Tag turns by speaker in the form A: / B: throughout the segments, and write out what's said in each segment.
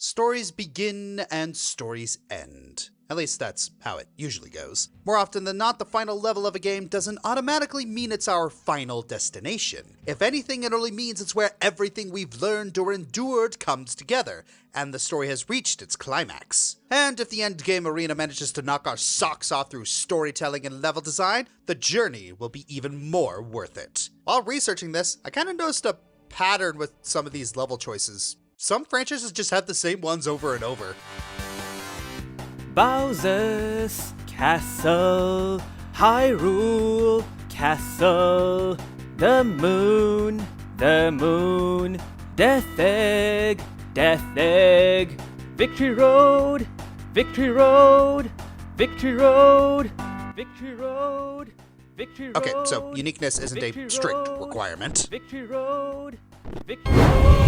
A: Stories begin and stories end. At least that's how it usually goes. More often than not, the final level of a game doesn't automatically mean it's our final destination. If anything, it only means it's where everything we've learned or endured comes together, and the story has reached its climax. And if the endgame arena manages to knock our socks off through storytelling and level design, the journey will be even more worth it. While researching this, I kind of noticed a pattern with some of these level choices. Some franchises just have the same ones over and over.
B: Bowser's Castle, Hyrule Castle, the moon, Death Egg, Victory Road, Victory Road, Victory Road, Victory Road, Victory Road.
A: Okay, so uniqueness isn't a strict requirement.
B: Victory Road, Victory Road.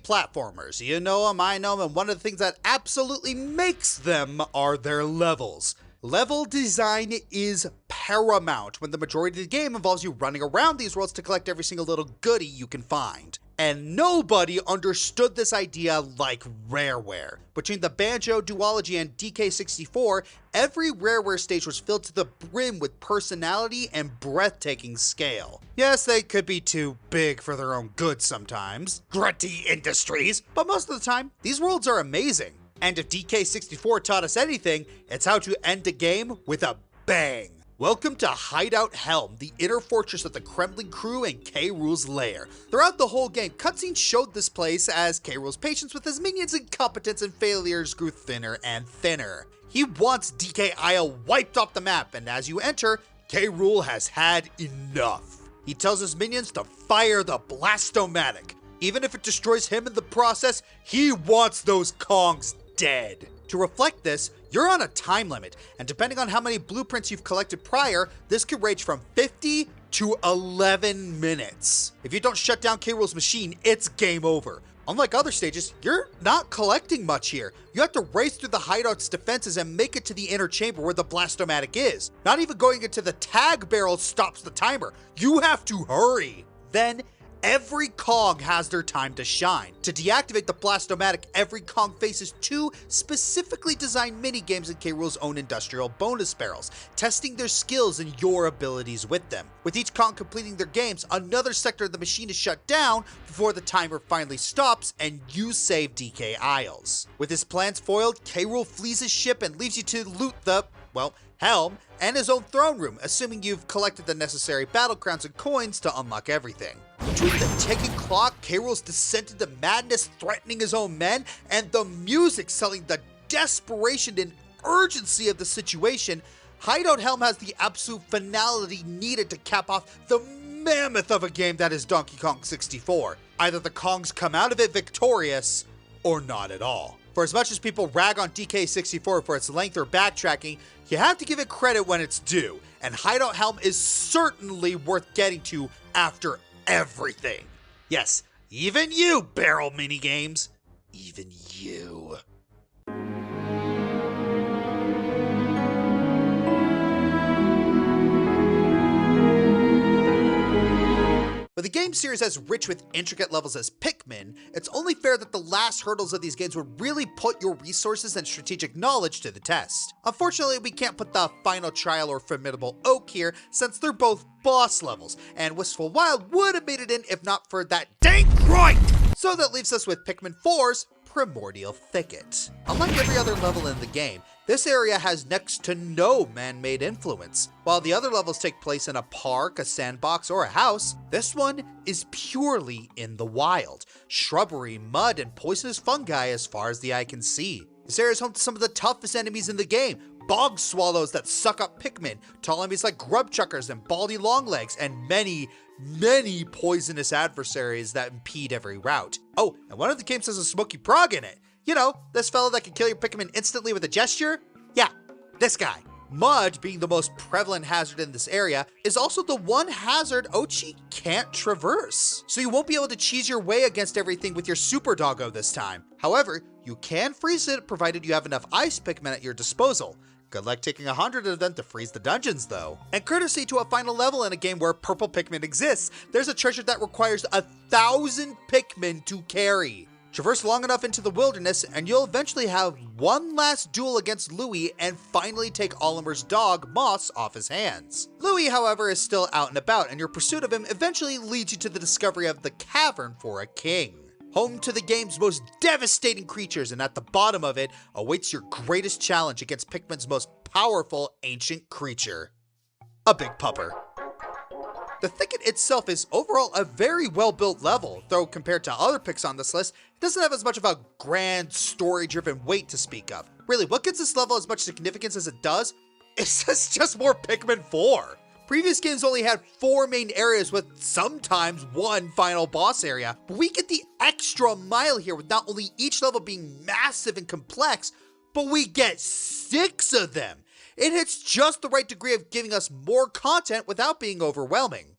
A: Platformers, you know them, I know them, and one of the things that absolutely makes them are their levels. Level design is paramount when the majority of the game involves you running around these worlds to collect every single little goodie you can find. And nobody understood this idea like Rareware. Between the Banjo duology and DK64, every Rareware stage was filled to the brim with personality and breathtaking scale. Yes, they could be too big for their own good sometimes, Grunty Industries, but most of the time, these worlds are amazing. And if DK64 taught us anything, it's how to end a game with a bang. Welcome to Hideout Helm, the inner fortress of the Kremlin crew and K. Rool's lair. Throughout the whole game, cutscenes showed this place as K. Rool's patience with his minions' incompetence and failures grew thinner and thinner. He wants DK Isle wiped off the map, and as you enter, K. Rool has had enough. He tells his minions to fire the Blastomatic. Even if it destroys him in the process, he wants those Kongs dead. To reflect this, you're on a time limit, and depending on how many blueprints you've collected prior, this could range from 50 to 11 minutes. If you don't shut down K. Rool's machine, it's game over. Unlike other stages, you're not collecting much here. You have to race through the hideout's defenses and make it to the inner chamber where the Blastomatic is. Not even going into the tag barrel stops the timer. You have to hurry. Then, every Kong has their time to shine. To deactivate the Blastomatic, every Kong faces 2 specifically designed minigames in K. Rool's own industrial bonus barrels, testing their skills and your abilities with them. With each Kong completing their games, another sector of the machine is shut down before the timer finally stops and you save DK Isles. With his plans foiled, K. Rool flees his ship and leaves you to loot the, well, Helm, and his own throne room, assuming you've collected the necessary battle crowns and coins to unlock everything. Between the ticking clock, K. Rool's descent into madness threatening his own men, and the music selling the desperation and urgency of the situation, Hideout Helm has the absolute finality needed to cap off the mammoth of a game that is Donkey Kong 64. Either the Kongs come out of it victorious, or not at all. For as much as people rag on DK64 for its length or backtracking, you have to give it credit when it's due, and Hideout Helm is certainly worth getting to after everything. Yes, even you, barrel minigames. Even you. With a game series as rich with intricate levels as Pikmin, it's only fair that the last hurdles of these games would really put your resources and strategic knowledge to the test. Unfortunately, we can't put the Final Trial or Formidable Oak here, since they're both boss levels, and Wistful Wild would have made it in if not for that dang groin! So that leaves us with Pikmin 4's Primordial Thicket. Unlike every other level in the game, this area has next to no man-made influence. While the other levels take place in a park, a sandbox, or a house, this one is purely in the wild. Shrubbery, mud, and poisonous fungi as far as the eye can see. This area is home to some of the toughest enemies in the game, bog swallows that suck up Pikmin, tall enemies like grub chuckers and baldy longlegs, and many poisonous adversaries that impede every route. Oh, and one of the games has a smoky prog in it. You know, this fellow that can kill your Pikmin instantly with a gesture? Yeah, this guy. Mud, being the most prevalent hazard in this area, is also the one hazard Ochi can't traverse. So you won't be able to cheese your way against everything with your Super Doggo this time. However, you can freeze it provided you have enough ice Pikmin at your disposal. Good luck taking 100 of them to freeze the dungeons though. And courtesy to a final level in a game where purple Pikmin exists, there's a treasure that requires 1,000 Pikmin to carry. Traverse long enough into the wilderness and you'll eventually have one last duel against Louie and finally take Olimer's dog, Moss, off his hands. Louie, however, is still out and about, and your pursuit of him eventually leads you to the discovery of the Cavern for a King. Home to the game's most devastating creatures, and at the bottom of it awaits your greatest challenge against Pikmin's most powerful ancient creature. A big pupper. The thicket itself is overall a very well-built level, though compared to other picks on this list, it doesn't have as much of a grand, story-driven weight to speak of. Really, what gives this level as much significance as it does is just more Pikmin 4. Previous games only had 4 main areas with sometimes 1 final boss area, but we get the extra mile here with not only each level being massive and complex, but we get 6 of them. It hits just the right degree of giving us more content without being overwhelming.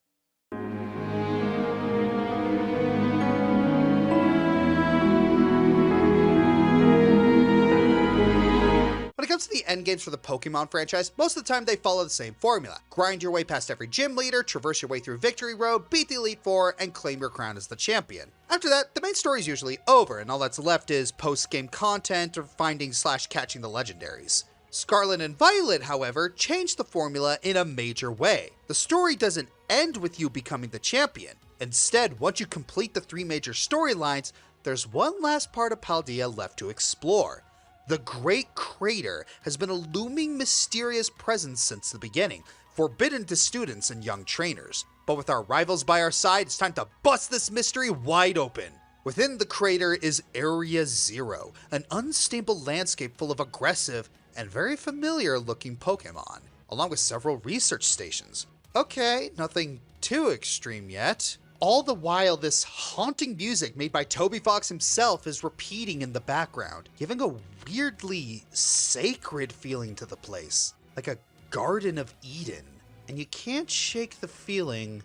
A: When it comes to the endgames for the Pokemon franchise, most of the time they follow the same formula. Grind your way past every gym leader, traverse your way through Victory Road, beat the Elite Four, and claim your crown as the champion. After that, the main story is usually over, and all that's left is post-game content or finding/catching the legendaries. Scarlet and Violet, however, changed the formula in a major way. The story doesn't end with you becoming the champion. Instead, once you complete the 3 major storylines, there's one last part of Paldea left to explore. The Great Crater has been a looming, mysterious presence since the beginning, forbidden to students and young trainers. But with our rivals by our side, it's time to bust this mystery wide open. Within the crater is Area Zero, an unstable landscape full of aggressive and very familiar looking Pokemon, along with several research stations. Okay, nothing too extreme yet. All the while, this haunting music made by Toby Fox himself is repeating in the background, giving a weirdly sacred feeling to the place, like a Garden of Eden. And you can't shake the feeling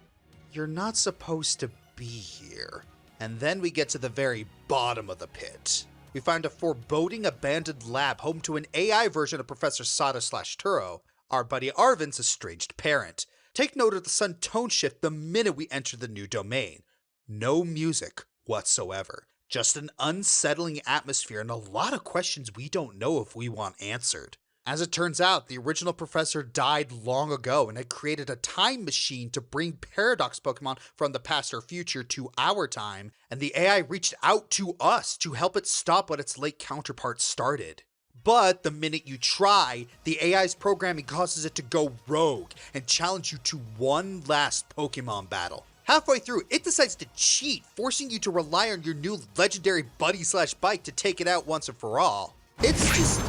A: you're not supposed to be here. And then we get to the very bottom of the pit. We find a foreboding abandoned lab home to an AI version of Professor Sada/Turo, our buddy Arvin's estranged parent. Take note of the sudden tone shift the minute we enter the new domain. No music whatsoever. Just an unsettling atmosphere and a lot of questions we don't know if we want answered. As it turns out, the original professor died long ago and had created a time machine to bring Paradox Pokemon from the past or future to our time, and the AI reached out to us to help it stop what its late counterpart started. But the minute you try, the AI's programming causes it to go rogue and challenge you to one last Pokemon battle. Halfway through, it decides to cheat, forcing you to rely on your new legendary buddy/bike to take it out once and for all. It's just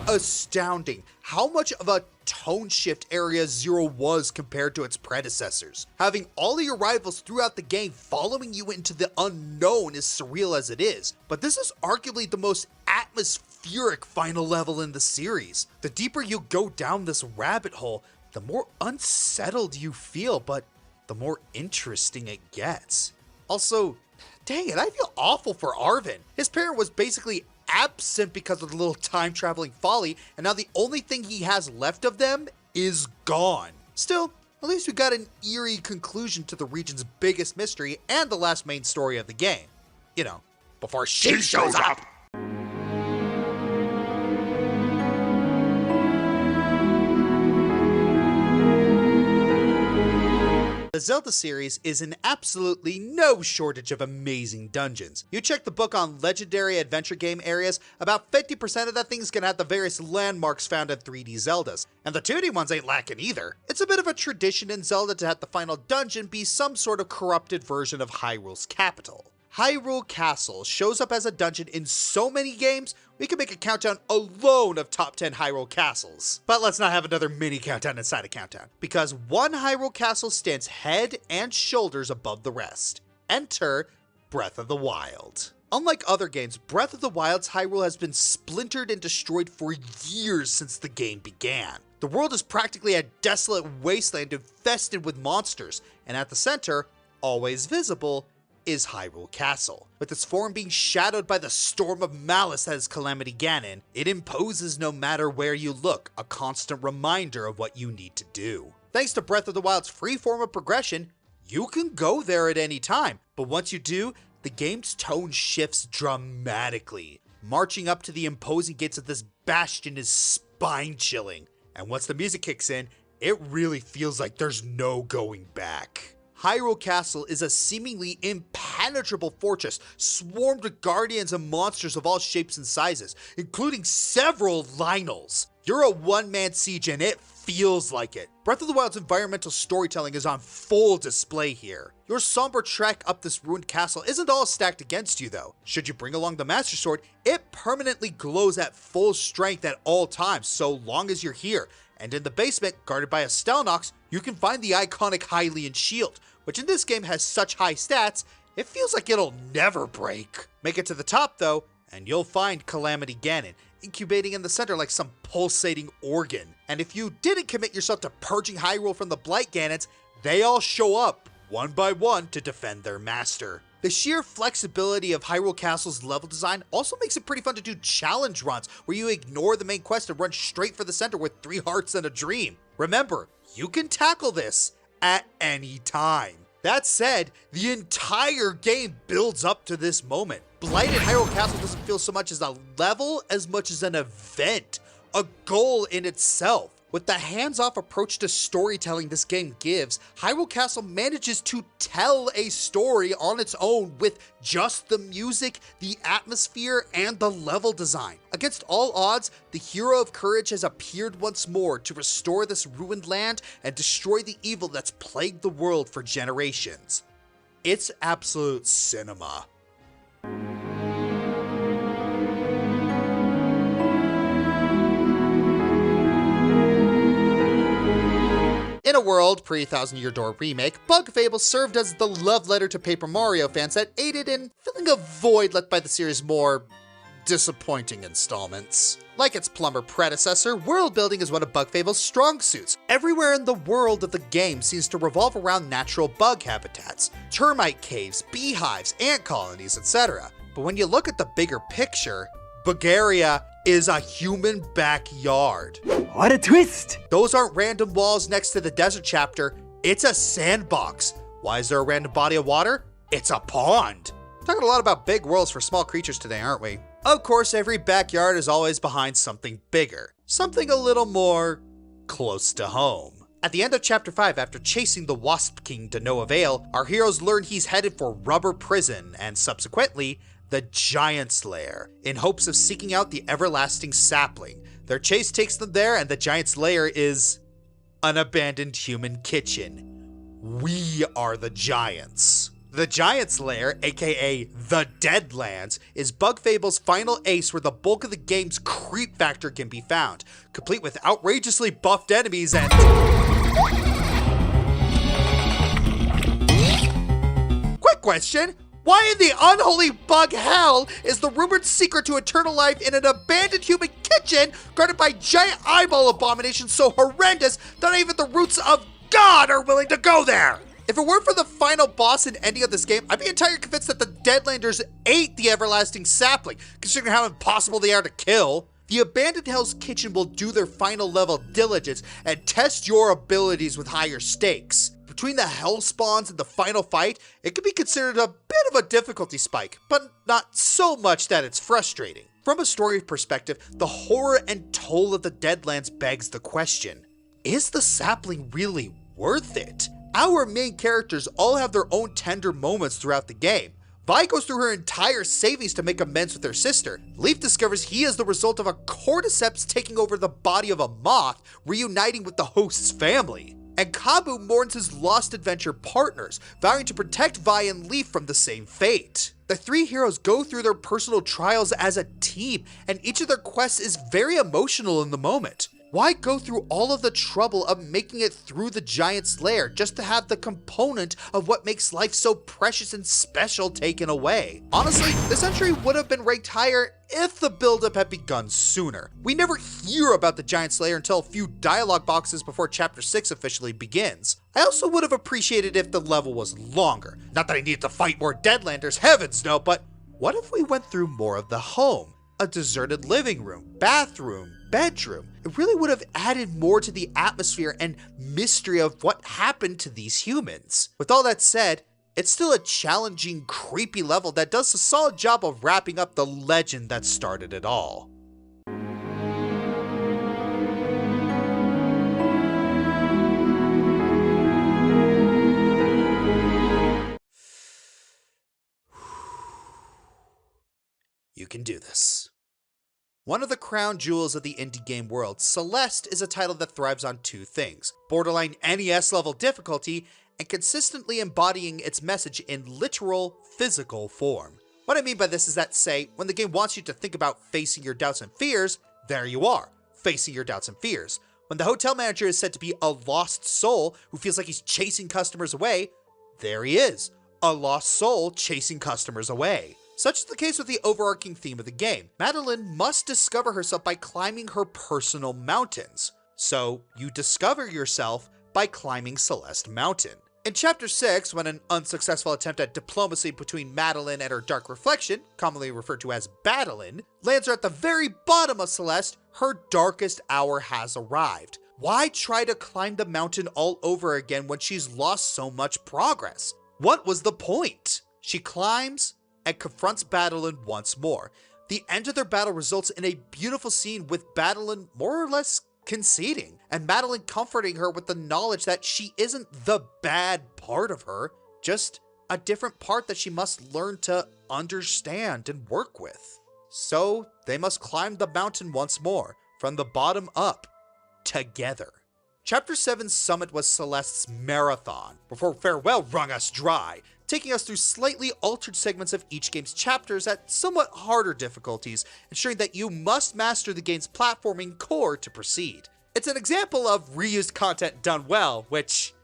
A: astounding how much of a tone shift Area Zero was compared to its predecessors. Having all of your rivals throughout the game following you into the unknown is surreal as it is, but this is arguably the most atmospheric final level in the series. The deeper you go down this rabbit hole, the more unsettled you feel, but the more interesting it gets. Also, dang it, I feel awful for Arvin. His parent was basically absent because of the little time-traveling folly, and now the only thing he has left of them is gone. Still, at least we got an eerie conclusion to the region's biggest mystery and the last main story of the game. You know, before she shows up! The Zelda series is in absolutely no shortage of amazing dungeons. You check the book on legendary adventure game areas, about 50% of that thing's gonna have the various landmarks found in 3D Zeldas, and the 2D ones ain't lacking either. It's a bit of a tradition in Zelda to have the final dungeon be some sort of corrupted version of Hyrule's capital. Hyrule Castle shows up as a dungeon in so many games, We could make a countdown alone of top 10 Hyrule castles. But let's not have another mini countdown inside a countdown, because one Hyrule castle stands head and shoulders above the rest. Enter Breath of the Wild. Unlike other games, Breath of the Wild's Hyrule has been splintered and destroyed for years since the game began. The world is practically a desolate wasteland infested with monsters, and at the center, always visible, is Hyrule Castle. With its form being shadowed by the storm of malice that is Calamity Ganon, it imposes no matter where you look, a constant reminder of what you need to do. Thanks to Breath of the Wild's free form of progression, you can go there at any time, but once you do, the game's tone shifts dramatically. Marching up to the imposing gates of this bastion is spine-chilling, and once the music kicks in, it really feels like there's no going back. Hyrule Castle is a seemingly impenetrable fortress swarmed with guardians and monsters of all shapes and sizes, including several Lynels. You're a one-man siege and it feels like it. Breath of the Wild's environmental storytelling is on full display here. Your somber trek up this ruined castle isn't all stacked against you though. Should you bring along the Master Sword, it permanently glows at full strength at all times so long as you're here. And in the basement, guarded by a Stelnox, you can find the iconic Hylian shield, which in this game has such high stats, it feels like it'll never break. Make it to the top though, and you'll find Calamity Ganon, incubating in the center like some pulsating organ. And if you didn't commit yourself to purging Hyrule from the Blight Ganons, they all show up, one by one, to defend their master. The sheer flexibility of Hyrule Castle's level design also makes it pretty fun to do challenge runs, where you ignore the main quest and run straight for the center with 3 hearts and a dream. Remember, you can tackle this at any time. That said, the entire game builds up to this moment. Blighted Hyrule Castle doesn't feel so much as a level as much as an event, a goal in itself. With the hands-off approach to storytelling this game gives, Hyrule Castle manages to tell a story on its own with just the music, the atmosphere, and the level design. Against all odds, the hero of courage has appeared once more to restore this ruined land and destroy the evil that's plagued the world for generations. It's absolute cinema. In a world pre-Thousand Year Door remake, Bug Fable served as the love letter to Paper Mario fans that aided in filling a void left by the series' more disappointing installments. Like its plumber predecessor, world building is one of Bug Fable's strong suits. Everywhere in the world of the game seems to revolve around natural bug habitats, termite caves, beehives, ant colonies, etc. But when you look at the bigger picture, Bugaria is a human backyard.
B: What a twist!
A: Those aren't random walls next to the desert chapter, it's a sandbox. Why is there a random body of water? It's a pond. Talking a lot about big worlds for small creatures today, aren't we? Of course, every backyard is always behind something bigger. Something a little more close to home. At the end of Chapter 5, after chasing the Wasp King to no avail, our heroes learn he's headed for Rubber Prison and subsequently, the Giant's Lair, in hopes of seeking out the everlasting sapling. Their chase takes them there, and the Giant's Lair is an abandoned human kitchen. We are the Giants. The Giant's Lair, aka the Deadlands, is Bug Fable's final ace where the bulk of the game's creep factor can be found, complete with outrageously buffed enemies and... Quick question! Why in the unholy bug hell is the rumored secret to eternal life in an abandoned human kitchen guarded by giant eyeball abominations so horrendous that not even the roots of God are willing to go there? If it weren't for the final boss and ending of this game, I'd be entirely convinced that the Deadlanders ate the everlasting sapling, considering how impossible they are to kill. The abandoned Hell's Kitchen will do their final level diligence and test your abilities with higher stakes. Between the hell spawns and the final fight, it could be considered a bit of a difficulty spike, but not so much that it's frustrating. From a story perspective, the horror and toll of the Deadlands begs the question, is the sapling really worth it? Our main characters all have their own tender moments throughout the game. Vi goes through her entire savings to make amends with her sister. Leaf discovers he is the result of a cordyceps taking over the body of a moth, reuniting with the host's family. And Kabu mourns his lost adventure partners, vowing to protect Vi and Leaf from the same fate. The three heroes go through their personal trials as a team, and each of their quests is very emotional in the moment. Why go through all of the trouble of making it through the Giant's Lair just to have the component of what makes life so precious and special taken away? Honestly, this entry would have been ranked higher if the buildup had begun sooner. We never hear about the Giant's Lair until a few dialogue boxes before Chapter 6 officially begins. I also would have appreciated if the level was longer. Not that I needed to fight more Deadlanders, heavens no, but what if we went through more of the home? A deserted living room, bathroom, bedroom. It really would have added more to the atmosphere and mystery of what happened to these humans. With all that said, it's still a challenging, creepy level that does a solid job of wrapping up the legend that started it all. You can do this. One of the crown jewels of the indie game world, Celeste is a title that thrives on two things: borderline NES level difficulty and consistently embodying its message in literal, physical form. What I mean by this is that, say, when the game wants you to think about facing your doubts and fears, there you are, facing your doubts and fears. When the hotel manager is said to be a lost soul who feels like he's chasing customers away, there he is, a lost soul chasing customers away. Such is the case with the overarching theme of the game. Madeline must discover herself by climbing her personal mountains. So you discover yourself by climbing Celeste Mountain. In Chapter 6, when an unsuccessful attempt at diplomacy between Madeline and her dark reflection, commonly referred to as Badeline, lands her at the very bottom of Celeste, her darkest hour has arrived. Why try to climb the mountain all over again when she's lost so much progress? What was the point? She climbs and confronts Badeline once more. The end of their battle results in a beautiful scene with Badeline more or less conceding, and Madeline comforting her with the knowledge that she isn't the bad part of her, just a different part that she must learn to understand and work with. So they must climb the mountain once more, from the bottom up, together. Chapter 7's summit was Celeste's marathon, before Farewell wrung us dry, taking us through slightly altered segments of each game's chapters at somewhat harder difficulties, ensuring that you must master the game's platforming core to proceed. It's an example of reused content done well, which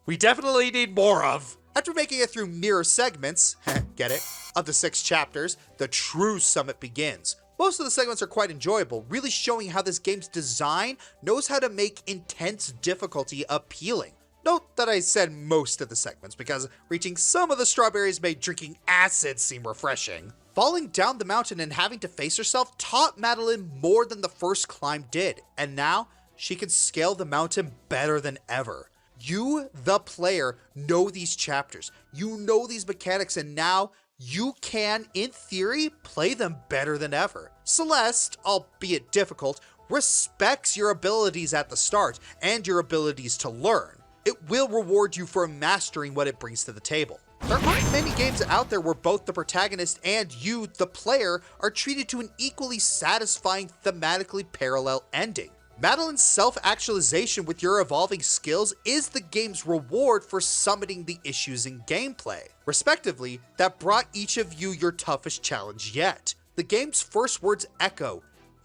A: we definitely need more of. After making it through mirror segments, get it, of the 6 chapters, the true summit begins. Most of the segments are quite enjoyable, really showing how this game's design knows how to make intense difficulty appealing. Note that I said most of the segments, because reaching some of the strawberries made drinking acid seem refreshing. Falling down the mountain and having to face herself taught Madeline more than the first climb did, and now she can scale the mountain better than ever. You, the player, know these chapters, you know these mechanics, and now you can, in theory, play them better than ever. Celeste, albeit difficult, respects your abilities at the start and your abilities to learn. It will reward you for mastering what it brings to the table. There aren't many games out there where both the protagonist and you, the player, are treated to an equally satisfying, thematically parallel ending. Madeline's self-actualization with your evolving skills is the game's reward for summiting the issues in gameplay, respectively, that brought each of you your toughest challenge yet. The game's first words echo,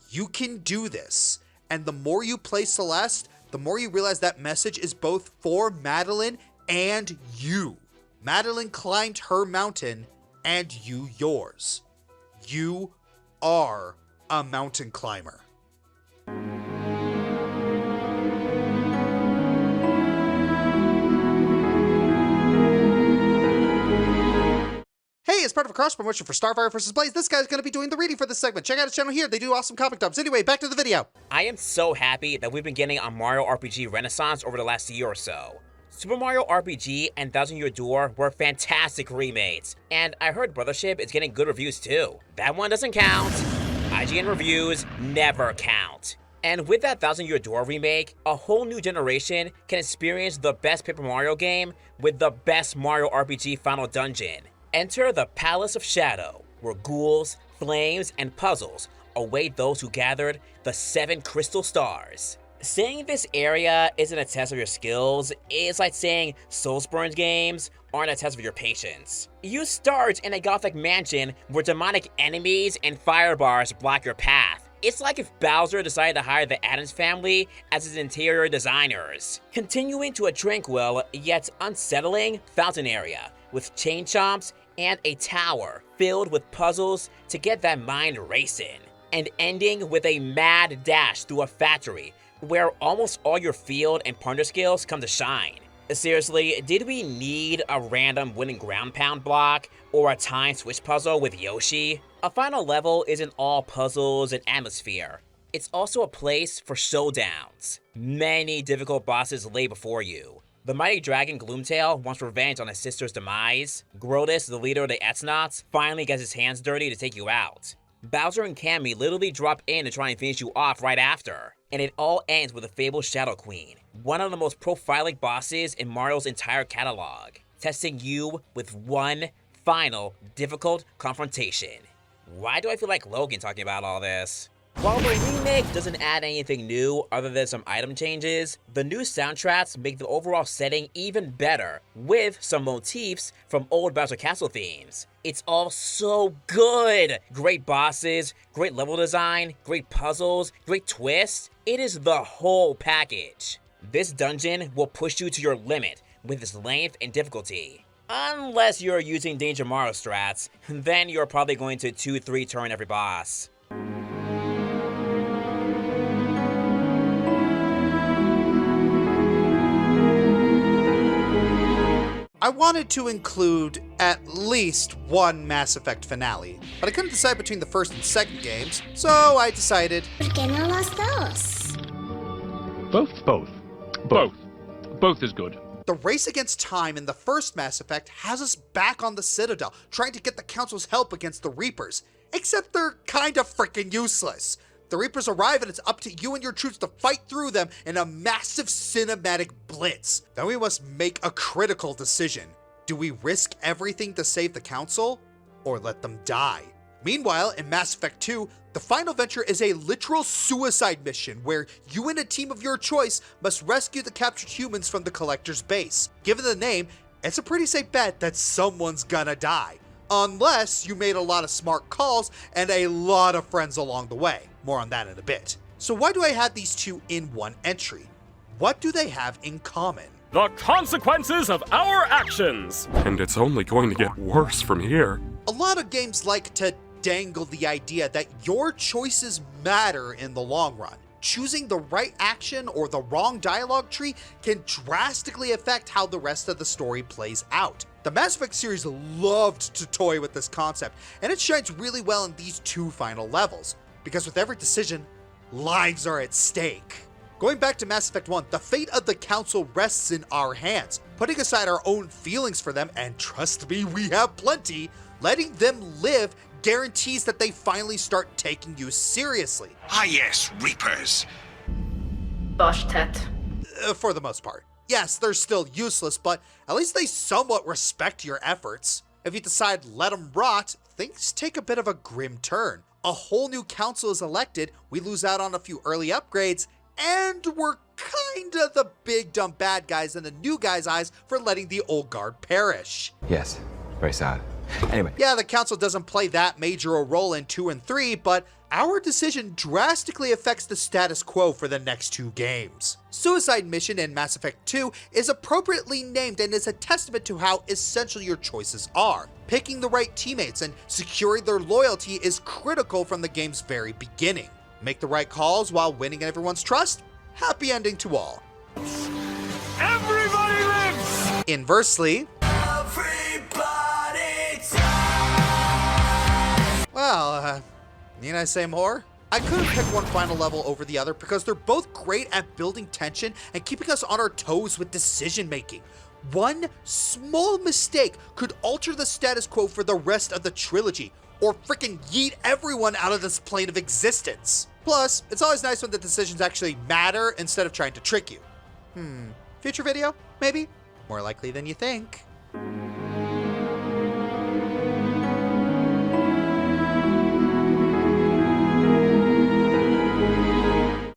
A: "You can do this," and the more you play Celeste, the more you realize that message is both for Madeline and you. Madeline climbed her mountain, and you yours. You are a mountain climber. Hey, as part of a cross promotion for Starfire vs. Blaze, this guy's going to be doing the reading for this segment. Check out his channel here. They do awesome comic dubs. Anyway, back to the video.
C: I am so happy that we've been getting a Mario RPG renaissance over the last year or so. Super Mario RPG and Thousand Year Door were fantastic remakes, and I heard Brothership is getting good reviews too. That one doesn't count. IGN reviews never count. And with that Thousand Year Door remake, a whole new generation can experience the best Paper Mario game with the best Mario RPG final dungeon. Enter the Palace of Shadow, where ghouls, flames, and puzzles await those who gathered the 7 crystal stars. Saying this area isn't a test of your skills is like saying Soulsborne games aren't a test of your patience. You start in a gothic mansion where demonic enemies and fire bars block your path. It's like if Bowser decided to hire the Addams family as his interior designers. Continuing to a tranquil yet unsettling fountain area with chain chomps and a tower filled with puzzles to get that mind racing. And ending with a mad dash through a factory where almost all your field and punter skills come to shine. Seriously, did we need a random winning ground pound block or a time switch puzzle with Yoshi? A final level isn't all puzzles and atmosphere. It's also a place for showdowns. Many difficult bosses lay before you. The mighty dragon Gloomtail wants revenge on his sister's demise. Grodus, the leader of the Ethnauts, finally gets his hands dirty to take you out. Bowser and Cammy literally drop in to try and finish you off right after. And it all ends with the fabled Shadow Queen, one of the most prophilic bosses in Mario's entire catalog, testing you with one final difficult confrontation. Why do I feel like Logan talking about all this? While the remake doesn't add anything new other than some item changes, the new soundtracks make the overall setting even better, with some motifs from old Bowser Castle themes. It's all so good! Great bosses, great level design, great puzzles, great twists. It is the whole package. This dungeon will push you to your limit with its length and difficulty. Unless you're using Danger Mario strats, then you're probably going to 2-3 turn every boss.
A: I wanted to include at least one Mass Effect finale, but I couldn't decide between the first and second games, so I decided...
D: ¿Por qué no los dos?
E: Both is good.
A: The race against time in the first Mass Effect has us back on the Citadel, trying to get the Council's help against the Reapers, except they're kinda freaking useless. The Reapers arrive and it's up to you and your troops to fight through them in a massive cinematic blitz. Then we must make a critical decision. Do we risk everything to save the Council, or let them die? Meanwhile, in Mass Effect 2, the final venture is a literal suicide mission where you and a team of your choice must rescue the captured humans from the Collector's base. Given the name, it's a pretty safe bet that someone's gonna die. Unless you made a lot of smart calls and a lot of friends along the way. More on that in a bit. So why do I have these two in one entry? What do they have in common?
F: The consequences of our actions!
E: And it's only going to get worse from here.
A: A lot of games like to dangle the idea that your choices matter in the long run. Choosing the right action or the wrong dialogue tree can drastically affect how the rest of the story plays out. The Mass Effect series loved to toy with this concept, and it shines really well in these two final levels, because with every decision, lives are at stake. Going back to Mass Effect 1, the fate of the Council rests in our hands. Putting aside our own feelings for them, and trust me, we have plenty, letting them live guarantees that they finally start taking you seriously.
G: Ah yes, Reapers.
D: Bostet.
A: For the most part. Yes, they're still useless, but at least they somewhat respect your efforts. If you decide let them rot, things take a bit of a grim turn. A whole new council is elected, we lose out on a few early upgrades, and we're kinda the big dumb bad guys in the new guy's eyes for letting the old guard perish.
H: Yes, very sad. Anyway.
A: Yeah, the council doesn't play that major a role in 2 and 3, but our decision drastically affects the status quo for the next two games. Suicide Mission in Mass Effect 2 is appropriately named and is a testament to how essential your choices are. Picking the right teammates and securing their loyalty is critical from the game's very beginning. Make the right calls while winning everyone's trust? Happy ending to all.
F: Everybody lives!
A: Inversely, well, need I say more? I couldn't pick one final level over the other because they're both great at building tension and keeping us on our toes with decision making. One small mistake could alter the status quo for the rest of the trilogy, or frickin' yeet everyone out of this plane of existence. Plus, it's always nice when the decisions actually matter instead of trying to trick you. Future video? Maybe? More likely than you think.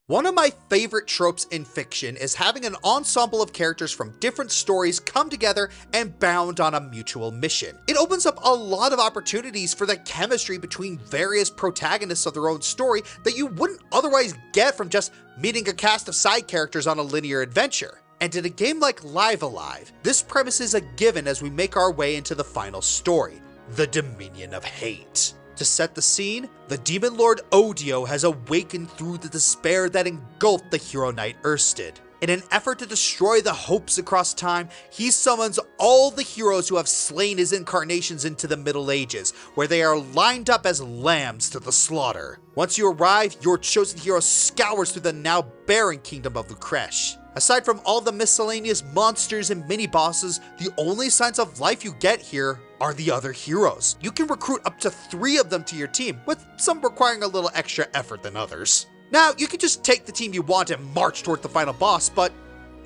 A: One of my favorite tropes in fiction is having an ensemble of characters from different stories come together and bound on a mutual mission. It opens up a lot of opportunities for the chemistry between various protagonists of their own story that you wouldn't otherwise get from just meeting a cast of side characters on a linear adventure. And in a game like Live Alive, this premise is a given as we make our way into the final story, the Dominion of Hate. To set the scene, the demon lord Odio has awakened through the despair that engulfed the hero knight Erstid. In an effort to destroy the hopes across time, he summons all the heroes who have slain his incarnations into the Middle Ages, where they are lined up as lambs to the slaughter. Once you arrive, your chosen hero scours through the now barren kingdom of Lucresh. Aside from all the miscellaneous monsters and mini-bosses, the only signs of life you get here are the other heroes. You can recruit up to 3 of them to your team, with some requiring a little extra effort than others. Now, you can just take the team you want and march toward the final boss, but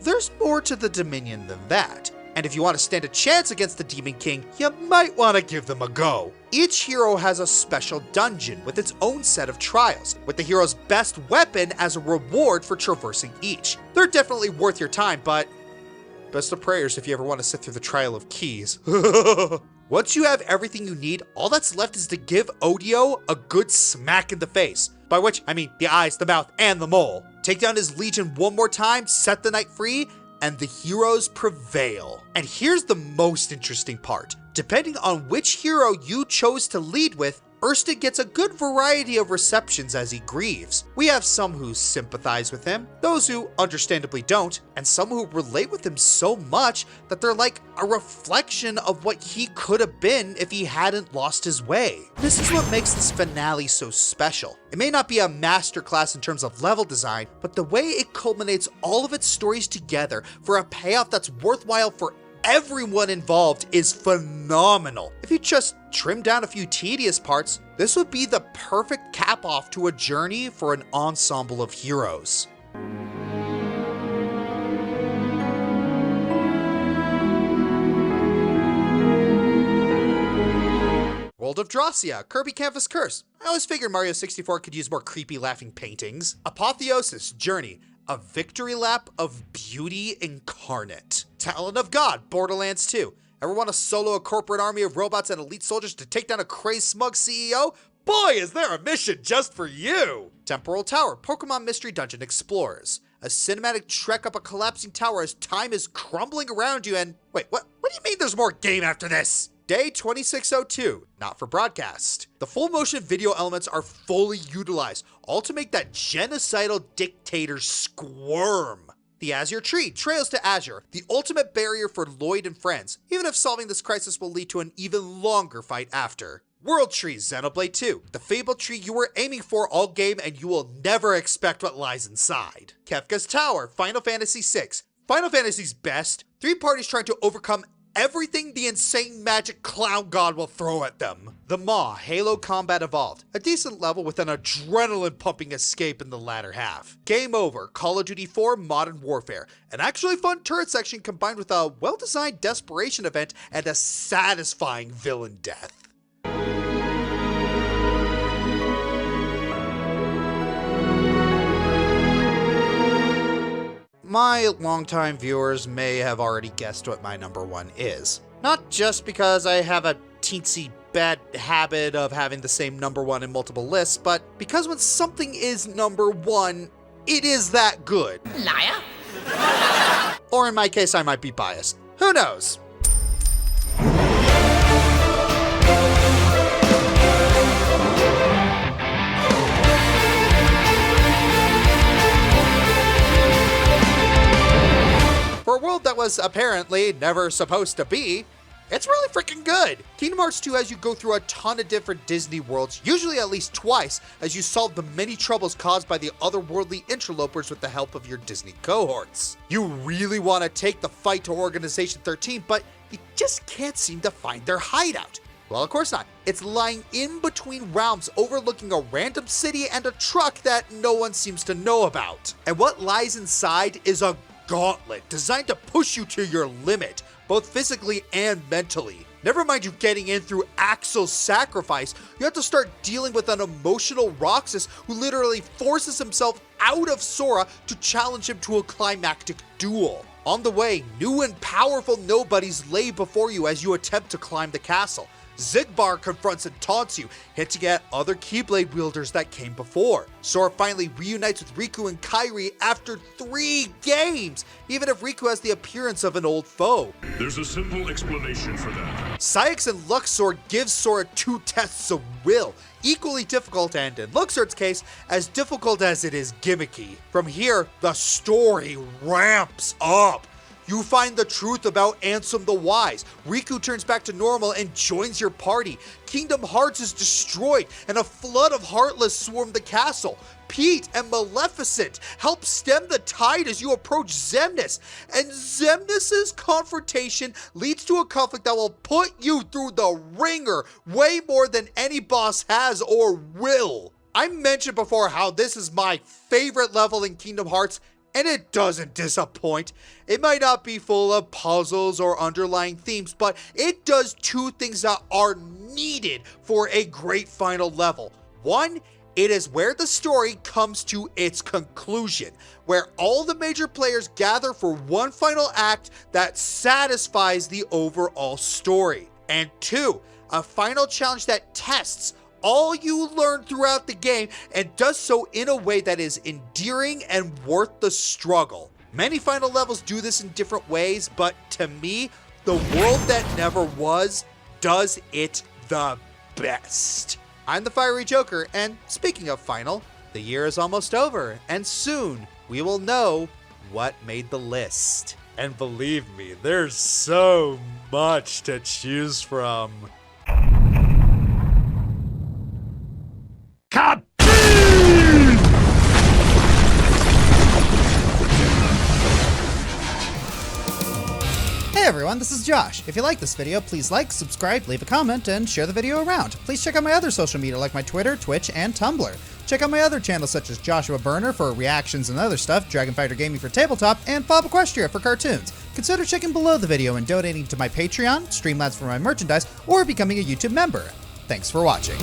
A: there's more to the Dominion than that. And if you want to stand a chance against the Demon King, you might want to give them a go. Each hero has a special dungeon with its own set of trials, with the hero's best weapon as a reward for traversing each. They're definitely worth your time, but best of prayers if you ever want to sit through the Trial of Keys. Once you have everything you need, all that's left is to give Odio a good smack in the face. By which, I mean the eyes, the mouth, and the mole. Take down his legion one more time, set the knight free, and the heroes prevail. And here's the most interesting part. Depending on which hero you chose to lead with, Erstid gets a good variety of receptions as he grieves. We have some who sympathize with him, those who understandably don't, and some who relate with him so much that they're like a reflection of what he could have been if he hadn't lost his way. This is what makes this finale so special. It may not be a masterclass in terms of level design, but the way it culminates all of its stories together for a payoff that's worthwhile for everyone involved is phenomenal. If you just trim down a few tedious parts, this would be the perfect cap off to a journey for an ensemble of heroes. World of Dracia, Kirby Canvas Curse. I always figured Mario 64 could use more creepy laughing paintings. Apotheosis, Journey, a victory lap of beauty incarnate. Talon of God, Borderlands 2. Ever want to solo a corporate army of robots and elite soldiers to take down a crazed smug CEO? Boy, is there a mission just for you! Temporal Tower, Pokemon Mystery Dungeon Explorers. A cinematic trek up a collapsing tower as time is crumbling around you and... Wait, what do you mean there's more game after this? Day 2602, not for broadcast. The full motion video elements are fully utilized, all to make that genocidal dictator squirm. The Azure Tree, Trails to Azure, the ultimate barrier for Lloyd and friends, even if solving this crisis will lead to an even longer fight after. World Tree, Xenoblade 2, the fabled tree you were aiming for all game and you will never expect what lies inside. Kefka's Tower, Final Fantasy VI, Final Fantasy's best, 3 parties trying to overcome everything the insane magic clown god will throw at them. The Maw, Halo Combat Evolved, a decent level with an adrenaline pumping escape in the latter half. Game Over, Call of Duty 4 Modern Warfare, an actually fun turret section combined with a well-designed desperation event and a satisfying villain death. My longtime viewers may have already guessed what my number 1 is. Not just because I have a teensy bad habit of having the same number 1 in multiple lists, but because when something is number 1, it is that good.
D: Liar.
A: Or in my case, I might be biased. Who knows? For a world that was apparently never supposed to be, it's really freaking good. Kingdom Hearts 2 has you go through a ton of different Disney worlds, usually at least twice, as you solve the many troubles caused by the otherworldly interlopers with the help of your Disney cohorts. You really want to take the fight to Organization 13, but you just can't seem to find their hideout. Well, of course not. It's lying in between realms, overlooking a random city and a truck that no one seems to know about. And what lies inside is a gauntlet designed to push you to your limit, both physically and mentally. Never mind you getting in through Axel's sacrifice, you have to start dealing with an emotional Roxas who literally forces himself out of Sora to challenge him to a climactic duel. On the way, new and powerful nobodies lay before you as you attempt to climb the castle. Xigbar confronts and taunts you, hinting at other Keyblade wielders that came before. Sora finally reunites with Riku and Kairi after 3 games, even if Riku has the appearance of an old foe.
I: There's a simple explanation for that.
A: Saïx and Luxord gives Sora 2 tests of will, equally difficult and, in Luxord's case, as difficult as it is gimmicky. From here, the story ramps up. You find the truth about Ansem the Wise. Riku turns back to normal and joins your party. Kingdom Hearts is destroyed and a flood of Heartless swarm the castle. Pete and Maleficent help stem the tide as you approach Xemnas. And Xemnas' confrontation leads to a conflict that will put you through the ringer way more than any boss has or will. I mentioned before how this is my favorite level in Kingdom Hearts, and it doesn't disappoint. It might not be full of puzzles or underlying themes, but it does 2 things that are needed for a great final level. One, it is where the story comes to its conclusion, where all the major players gather for one final act that satisfies the overall story. And 2, a final challenge that tests all you learn throughout the game and does so in a way that is endearing and worth the struggle. Many final levels do this in different ways, but to me, the World That Never Was does it the best. I'm the Fiery Joker, and speaking of final, the year is almost over, and soon we will know what made the list. And believe me, there's so much to choose from.
J: Hey everyone, this is Josh. If you like this video, please like, subscribe, leave a comment, and share the video around. Please check out my other social media like my Twitter, Twitch, and Tumblr. Check out my other channels such as Joshua Burner for reactions and other stuff, Dragon Fighter Gaming for tabletop, and Bob Equestria for cartoons. Consider checking below the video and donating to my Patreon, Streamlabs for my merchandise, or becoming a YouTube member. Thanks for watching.